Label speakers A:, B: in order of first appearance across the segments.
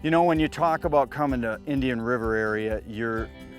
A: You know, when you talk about coming to Indian River area,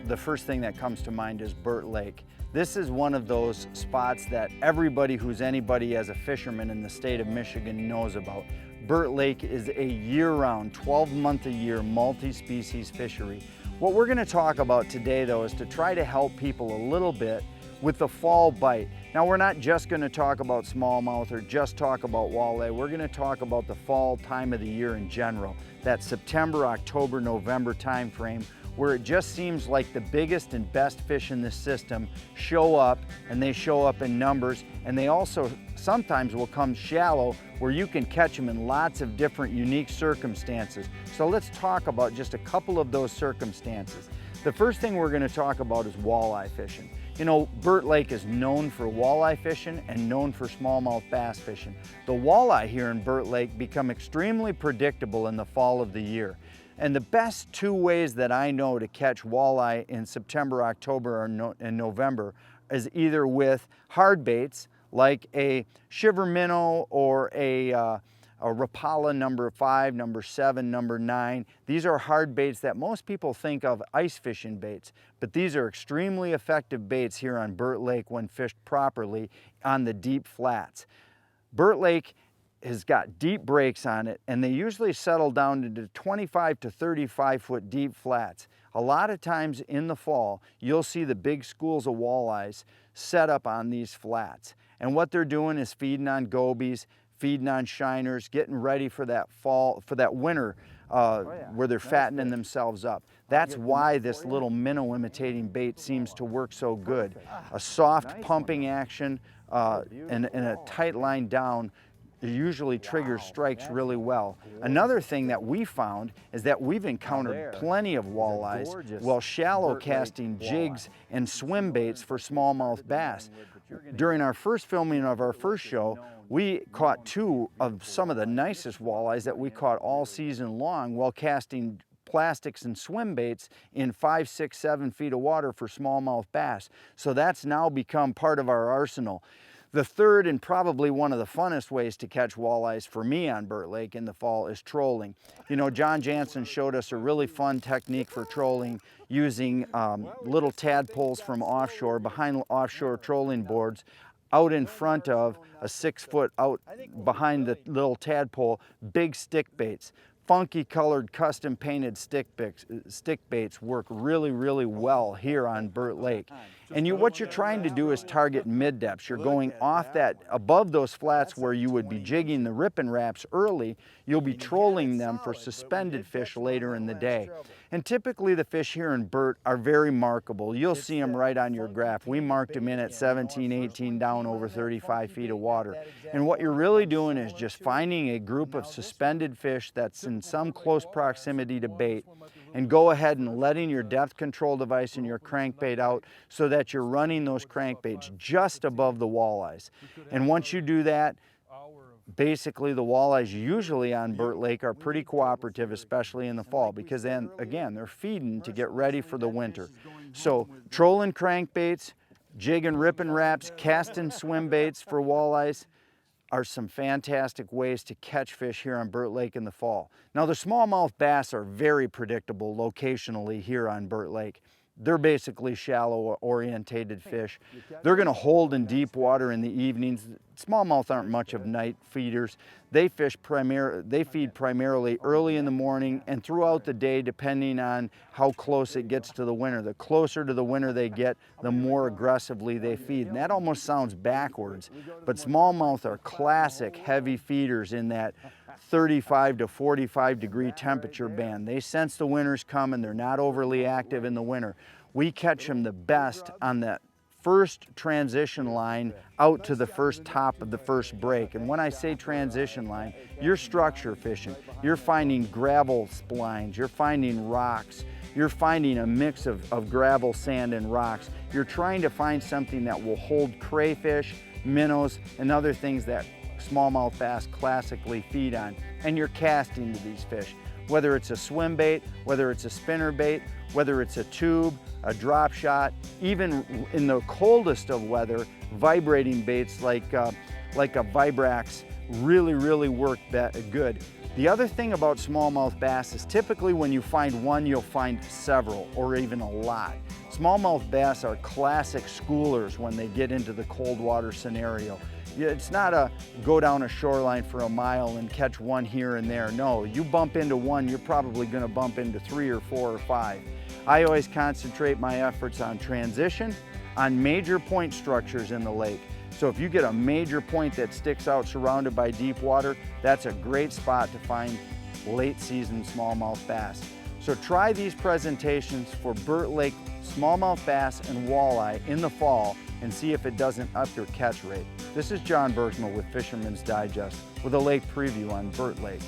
A: the first thing that comes to mind is Burt Lake. This is one of those spots that everybody who's anybody as a fisherman in the state of Michigan knows about. Burt Lake is a year-round, 12-month-a-year, multi-species fishery. What we're going to talk about today, though, is to try to help people a little bit with the fall bite. Now, we're not just going to talk about smallmouth or just talk about walleye. We're going to talk about the fall time of the year in general, that September, October, November time frame, where it just seems like the biggest and best fish in this system show up, and they show up in numbers, and they also sometimes will come shallow where you can catch them in lots of different unique circumstances. So let's talk about just a couple of those circumstances. The first thing we're going to talk about is walleye fishing. You know, Burt Lake is known for walleye fishing and known for smallmouth bass fishing. The walleye here in Burt Lake become extremely predictable in the fall of the year. And the best two ways that I know to catch walleye in September, October, and November is either with hard baits like a shiver minnow or a Rapala number 5, number 7, number 9. These are hard baits that most people think of ice fishing baits, but these are extremely effective baits here on Burt Lake when fished properly on the deep flats. Burt Lake has got deep breaks on it, and they usually settle down into 25 to 35 foot deep flats. A lot of times in the fall, you'll see the big schools of walleyes set up on these flats. And what they're doing is feeding on gobies, feeding on shiners, getting ready for that fall, for that winter where they're fattening themselves up. That's why this little minnow imitating bait seems to work so good. A soft pumping action and a tight line down usually triggers strikes really well. Another thing that we found is that we've encountered plenty of walleyes while shallow casting jigs and swim baits for smallmouth bass. During our first filming of our first show, we caught two of some of the nicest walleyes that we caught all season long while casting plastics and swim baits in 5, 6, 7 feet of water for smallmouth bass. So that's now become part of our arsenal. The third and probably one of the funnest ways to catch walleyes for me on Burt Lake in the fall is trolling. You know, John Jansen showed us a really fun technique for trolling using little tadpoles from offshore, behind offshore trolling boards, out in front of a 6 foot out behind the little tadpole, big stick baits. Funky colored custom painted stick baits work really, really well here on Burt Lake. And what you're trying to do is target mid depths. You're going off that, above those flats where you would be jigging the ripping wraps early, you'll be trolling them for suspended fish later in the day. And typically the fish here in Burt are very markable. You'll see them right on your graph. We marked them in at 17, 18 down over 35 feet of water. And what you're really doing is just finding a group of suspended fish that's in some close proximity to bait, and go ahead and letting your depth control device and your crankbait out so that you're running those crankbaits just above the walleyes. And once you do that, basically the walleyes usually on Burt Lake are pretty cooperative, especially in the fall, because then again they're feeding to get ready for the winter. So trolling crankbaits, jigging ripping wraps, casting swim baits for walleyes are some fantastic ways to catch fish here on Burt Lake in the fall. Now, the smallmouth bass are very predictable locationally here on Burt Lake. They're basically shallow orientated fish. They're going to hold in deep water in the evenings. Smallmouth aren't much of night feeders. They feed primarily early in the morning and throughout the day, depending on how close it gets to the winter. The closer to the winter they get, the more aggressively they feed. And that almost sounds backwards, but smallmouth are classic heavy feeders in that 35 to 45 degree temperature band. They sense the winter's coming. They're not overly active in the winter. We catch them the best on that first transition line out to the first top of the first break. And when I say transition line, you're structure fishing. You're finding gravel splines, you're finding rocks, you're finding a mix of gravel, sand, and rocks. You're trying to find something that will hold crayfish, minnows, and other things that smallmouth bass classically feed on. And you're casting to these fish. Whether it's a swim bait, whether it's a spinner bait, whether it's a tube, a drop shot, even in the coldest of weather, vibrating baits like a Vibrax really work that good. The other thing about smallmouth bass is typically when you find one, you'll find several or even a lot. Smallmouth bass are classic schoolers when they get into the cold water scenario. It's not a go down a shoreline for a mile and catch one here and there. No, you bump into one, you're probably going to bump into 3 or 4 or 5. I always concentrate my efforts on transition, on major point structures in the lake. So if you get a major point that sticks out surrounded by deep water, that's a great spot to find late season smallmouth bass. So try these presentations for Burt Lake smallmouth bass and walleye in the fall and see if it doesn't up your catch rate. This is John Bergman with Fisherman's Digest with a lake preview on Burt Lake.